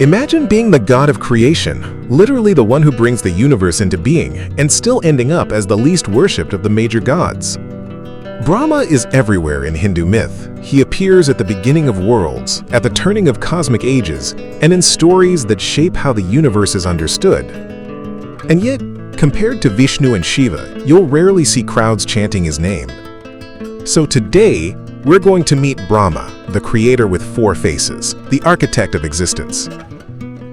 Imagine being the god of creation, literally the one who brings the universe into being, and still ending up as the least worshipped of the major gods. Brahma is everywhere in Hindu myth. He appears at the beginning of worlds, at the turning of cosmic ages, and in stories that shape how the universe is understood. And yet, compared to Vishnu and Shiva, you'll rarely see crowds chanting his name. So today, we're going to meet Brahma, the creator with four faces, the architect of existence,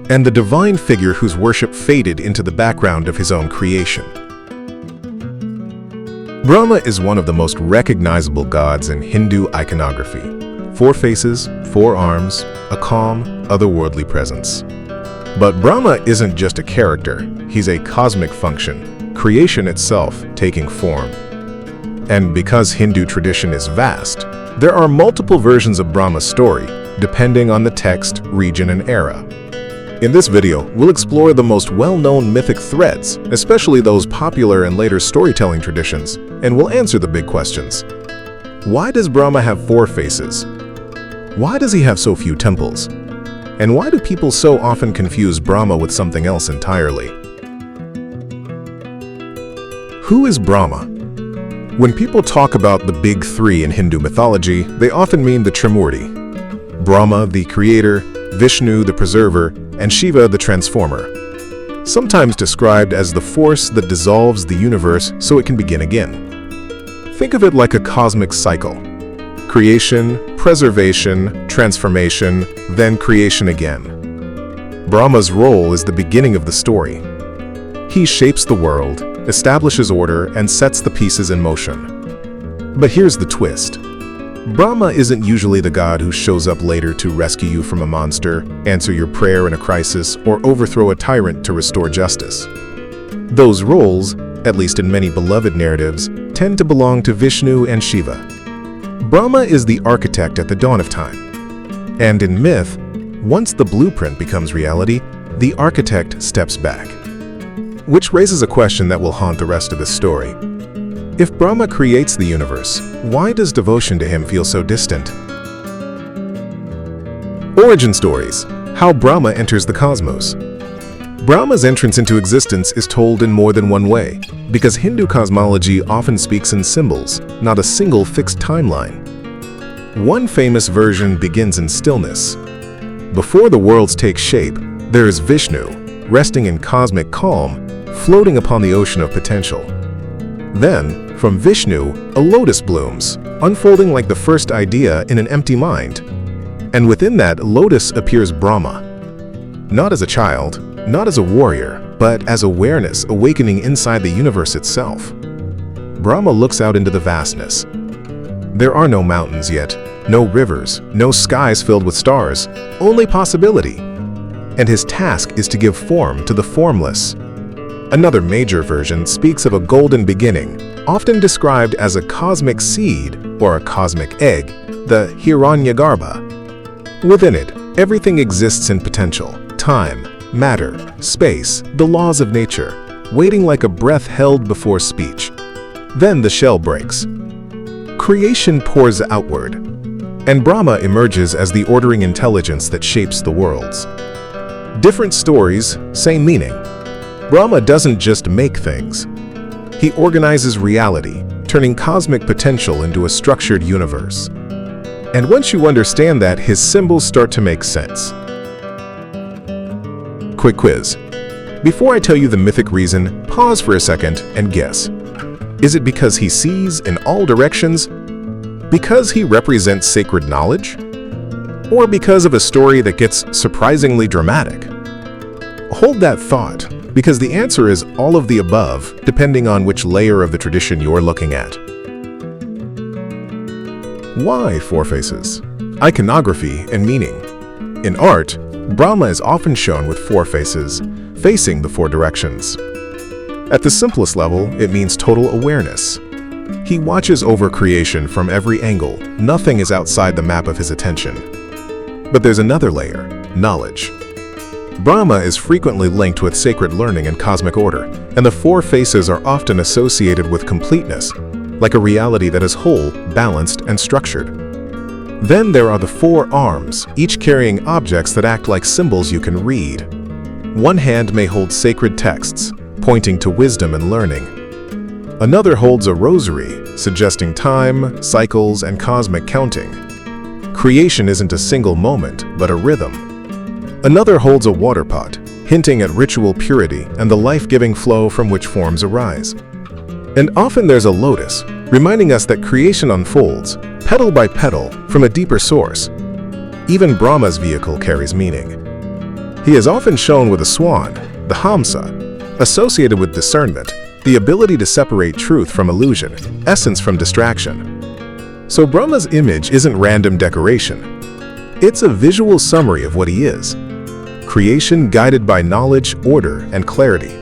and the divine figure whose worship faded into the background of his own creation. Brahma is one of the most recognizable gods in Hindu iconography. Four faces, four arms, a calm, otherworldly presence. But Brahma isn't just a character, he's a cosmic function, creation itself taking form. And because Hindu tradition is vast, there are multiple versions of Brahma's story, depending on the text, region, and era. In this video, we'll explore the most well-known mythic threads, especially those popular in later storytelling traditions, and we'll answer the big questions. Why does Brahma have four faces? Why does he have so few temples? And why do people so often confuse Brahma with something else entirely? Who is Brahma? When people talk about the big three in Hindu mythology, they often mean the Trimurti: Brahma, the creator, Vishnu, the preserver, and Shiva, the transformer, sometimes described as the force that dissolves the universe so it can begin again. Think of it like a cosmic cycle: creation, preservation, transformation, then creation again. Brahma's role is the beginning of the story. He shapes the world, establishes order, and sets the pieces in motion. But here's the twist. Brahma isn't usually the god who shows up later to rescue you from a monster, answer your prayer in a crisis, or overthrow a tyrant to restore justice. Those roles, at least in many beloved narratives, tend to belong to Vishnu and Shiva. Brahma is the architect at the dawn of time. And in myth, once the blueprint becomes reality, the architect steps back. Which raises a question that will haunt the rest of this story. If Brahma creates the universe, why does devotion to him feel so distant? Origin stories: how Brahma enters the cosmos. Brahma's entrance into existence is told in more than one way, because Hindu cosmology often speaks in symbols, not a single fixed timeline. One famous version begins in stillness. Before the worlds take shape, there is Vishnu, resting in cosmic calm, floating upon the ocean of potential. Then, from Vishnu, a lotus blooms, unfolding like the first idea in an empty mind. And within that lotus appears Brahma. Not as a child, not as a warrior, but as awareness awakening inside the universe itself. Brahma looks out into the vastness. There are no mountains yet, no rivers, no skies filled with stars, only possibility. And his task is to give form to the formless. Another major version speaks of a golden beginning, often described as a cosmic seed or a cosmic egg, the Hiranyagarbha. Within it, everything exists in potential: time, matter, space, the laws of nature, waiting like a breath held before speech. Then the shell breaks. Creation pours outward, and Brahma emerges as the ordering intelligence that shapes the worlds. Different stories, same meaning. Brahma doesn't just make things. He organizes reality, turning cosmic potential into a structured universe. And once you understand that, his symbols start to make sense. Quick quiz. Before I tell you the mythic reason, pause for a second and guess. Is it because he sees in all directions? Because he represents sacred knowledge? Or because of a story that gets surprisingly dramatic? Hold that thought, because the answer is all of the above, depending on which layer of the tradition you're looking at. Why four faces? Iconography and meaning. In art, Brahma is often shown with four faces, facing the four directions. At the simplest level, it means total awareness. He watches over creation from every angle. Nothing is outside the map of his attention. But there's another layer: knowledge. Brahma is frequently linked with sacred learning and cosmic order, and the four faces are often associated with completeness, like a reality that is whole, balanced, and structured. Then there are the 4 arms, each carrying objects that act like symbols you can read. One hand may hold sacred texts, pointing to wisdom and learning. Another holds a rosary, suggesting time, cycles, and cosmic counting. Creation isn't a single moment, but a rhythm. Another holds a water pot, hinting at ritual purity and the life-giving flow from which forms arise. And often there's a lotus, reminding us that creation unfolds, petal by petal, from a deeper source. Even Brahma's vehicle carries meaning. He is often shown with a swan, the Hamsa, associated with discernment, the ability to separate truth from illusion, essence from distraction. So Brahma's image isn't random decoration. It's a visual summary of what he is. Creation guided by knowledge, order, and clarity.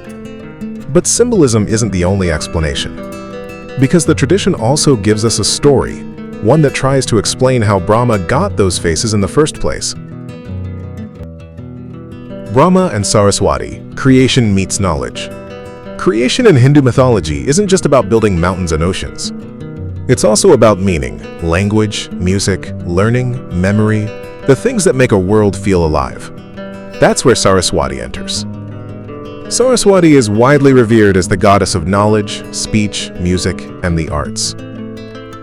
But symbolism isn't the only explanation. Because the tradition also gives us a story, one that tries to explain how Brahma got those faces in the first place. Brahma and Saraswati, creation meets knowledge. Creation in Hindu mythology isn't just about building mountains and oceans. It's also about meaning, language, music, learning, memory, the things that make a world feel alive. That's where Saraswati enters. Saraswati is widely revered as the goddess of knowledge, speech, music, and the arts.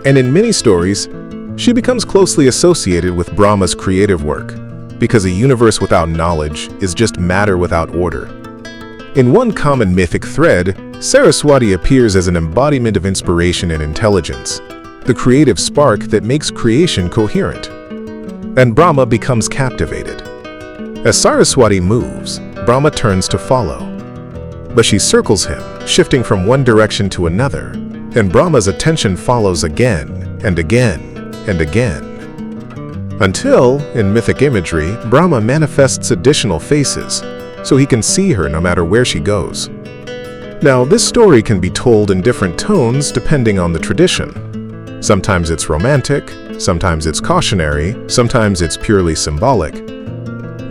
And in many stories, she becomes closely associated with Brahma's creative work, because a universe without knowledge is just matter without order. In one common mythic thread, Saraswati appears as an embodiment of inspiration and intelligence, the creative spark that makes creation coherent. And Brahma becomes captivated. As Saraswati moves, Brahma turns to follow. But she circles him, shifting from one direction to another, and Brahma's attention follows again and again and again. Until, in mythic imagery, Brahma manifests additional faces, so he can see her no matter where she goes. Now, this story can be told in different tones depending on the tradition. Sometimes it's romantic, sometimes it's cautionary, sometimes it's purely symbolic.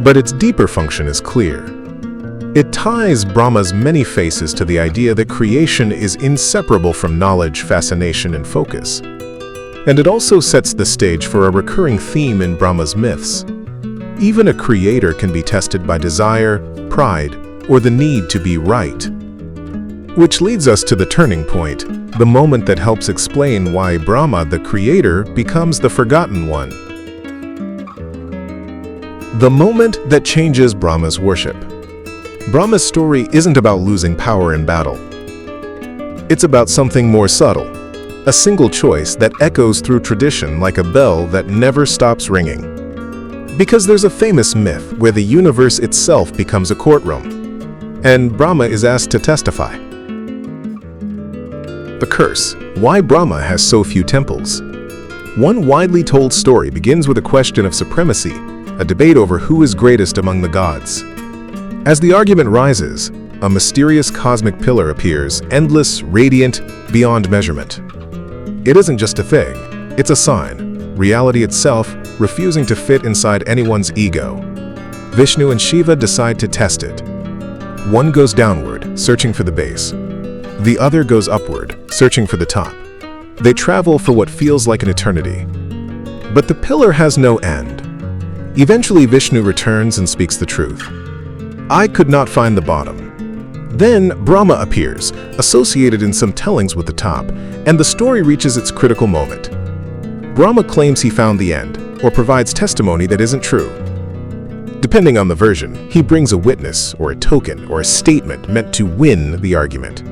But its deeper function is clear. It ties Brahma's many faces to the idea that creation is inseparable from knowledge, fascination, and focus. And it also sets the stage for a recurring theme in Brahma's myths. Even a creator can be tested by desire, pride, or the need to be right. Which leads us to the turning point, the moment that helps explain why Brahma, the creator, becomes the forgotten one. The moment that changes Brahma's worship. Brahma's story isn't about losing power in battle. It's about something more subtle, a single choice that echoes through tradition like a bell that never stops ringing. Because there's a famous myth where the universe itself becomes a courtroom, and Brahma is asked to testify. The curse: why Brahma has so few temples. One widely told story begins with a question of supremacy, a debate over who is greatest among the gods. As the argument rises, a mysterious cosmic pillar appears, endless, radiant, beyond measurement. It isn't just a thing, it's a sign, reality itself refusing to fit inside anyone's ego. Vishnu and Shiva decide to test it. One goes downward, searching for the base. The other goes upward, searching for the top. They travel for what feels like an eternity. But the pillar has no end. Eventually Vishnu returns and speaks the truth. I could not find the bottom. Then Brahma appears, associated in some tellings with the top, and the story reaches its critical moment. Brahma claims he found the end, or provides testimony that isn't true. Depending on the version, he brings a witness, or a token, or a statement meant to win the argument.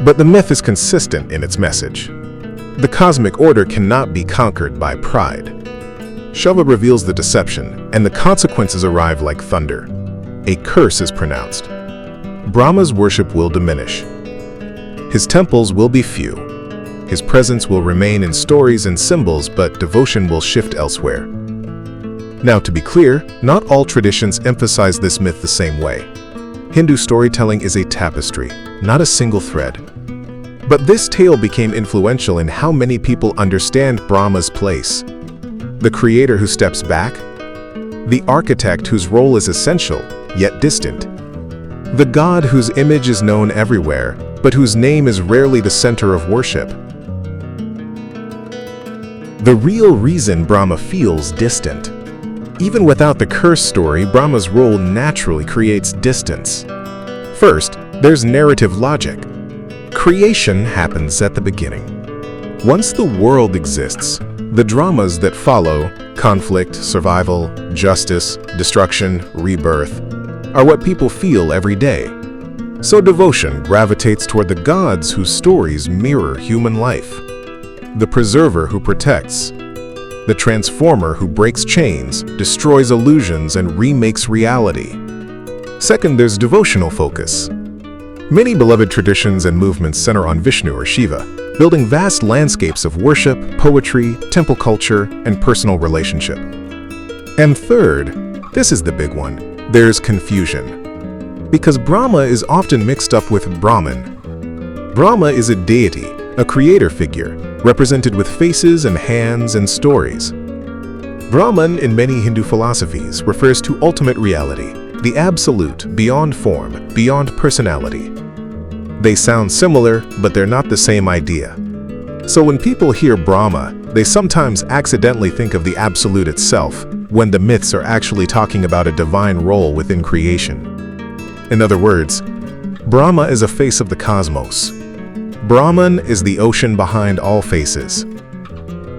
But the myth is consistent in its message. The cosmic order cannot be conquered by pride. Shiva reveals the deception, and the consequences arrive like thunder. A curse is pronounced. Brahma's worship will diminish. His temples will be few. His presence will remain in stories and symbols, but devotion will shift elsewhere. Now, to be clear, not all traditions emphasize this myth the same way. Hindu storytelling is a tapestry, not a single thread. But this tale became influential in how many people understand Brahma's place. The creator who steps back, the architect whose role is essential, yet distant, the god whose image is known everywhere, but whose name is rarely the center of worship. The real reason Brahma feels distant. Even without the curse story, Brahma's role naturally creates distance. First, there's narrative logic. Creation happens at the beginning. Once the world exists, the dramas that follow, conflict, survival, justice, destruction, rebirth, are what people feel every day. So devotion gravitates toward the gods whose stories mirror human life. The preserver who protects, the transformer who breaks chains, destroys illusions, and remakes reality. Second, there's devotional focus. Many beloved traditions and movements center on Vishnu or Shiva, building vast landscapes of worship, poetry, temple culture, and personal relationship. And third, this is the big one, there's confusion. Because Brahma is often mixed up with Brahman. Brahma is a deity, a creator figure, represented with faces and hands and stories. Brahman, in many Hindu philosophies, refers to ultimate reality, the absolute, beyond form, beyond personality. They sound similar, but they're not the same idea. So when people hear Brahma, they sometimes accidentally think of the absolute itself, when the myths are actually talking about a divine role within creation. In other words, Brahma is a face of the cosmos. Brahman is the ocean behind all faces.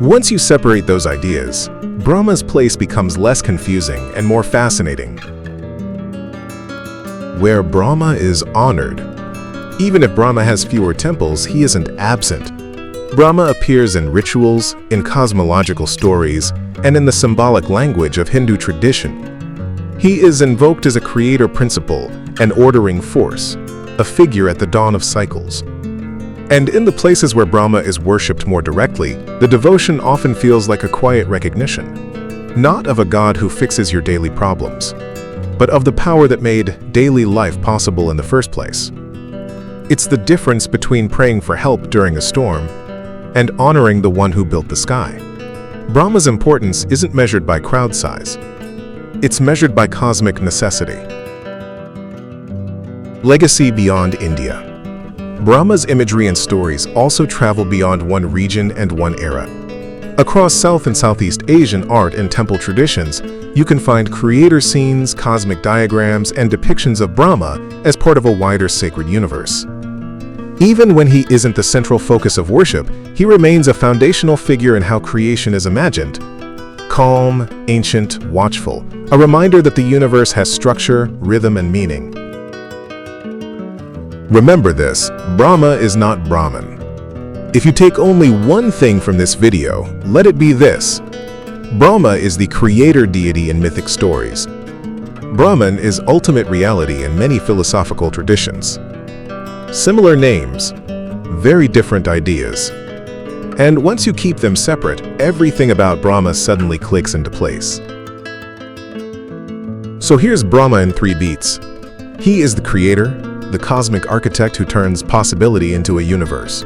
Once you separate those ideas, Brahma's place becomes less confusing and more fascinating. Where Brahma is honored. Even if Brahma has fewer temples, he isn't absent. Brahma appears in rituals, in cosmological stories, and in the symbolic language of Hindu tradition. He is invoked as a creator principle, an ordering force, a figure at the dawn of cycles. And in the places where Brahma is worshipped more directly, the devotion often feels like a quiet recognition, not of a god who fixes your daily problems, but of the power that made daily life possible in the first place. It's the difference between praying for help during a storm and honoring the one who built the sky. Brahma's importance isn't measured by crowd size. It's measured by cosmic necessity. Legacy beyond India. Brahma's imagery and stories also travel beyond one region and one era. Across South and Southeast Asian art and temple traditions, you can find creator scenes, cosmic diagrams, and depictions of Brahma as part of a wider sacred universe. Even when he isn't the central focus of worship, he remains a foundational figure in how creation is imagined. Calm, ancient, watchful, a reminder that the universe has structure, rhythm, and meaning. Remember this, Brahma is not Brahman. If you take only one thing from this video, let it be this. Brahma is the creator deity in mythic stories. Brahman is ultimate reality in many philosophical traditions. Similar names, very different ideas. And once you keep them separate, everything about Brahma suddenly clicks into place. So here's Brahma in 3 beats. He is the creator, the cosmic architect who turns possibility into a universe.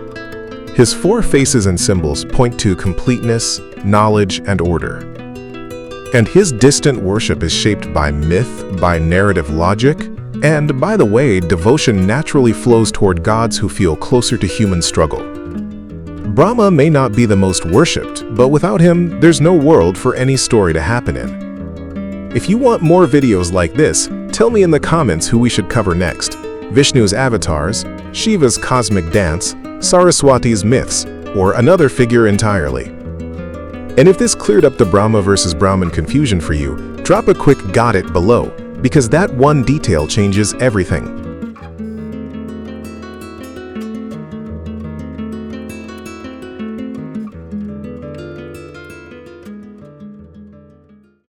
His 4 faces and symbols point to completeness, knowledge, and order. And his distant worship is shaped by myth, by narrative logic, and, by the way, devotion naturally flows toward gods who feel closer to human struggle. Brahma may not be the most worshipped, but without him, there's no world for any story to happen in. If you want more videos like this, tell me in the comments who we should cover next. Vishnu's avatars, Shiva's cosmic dance, Saraswati's myths, or another figure entirely. And if this cleared up the Brahma versus Brahman confusion for you, drop a quick "got it" below, because that one detail changes everything.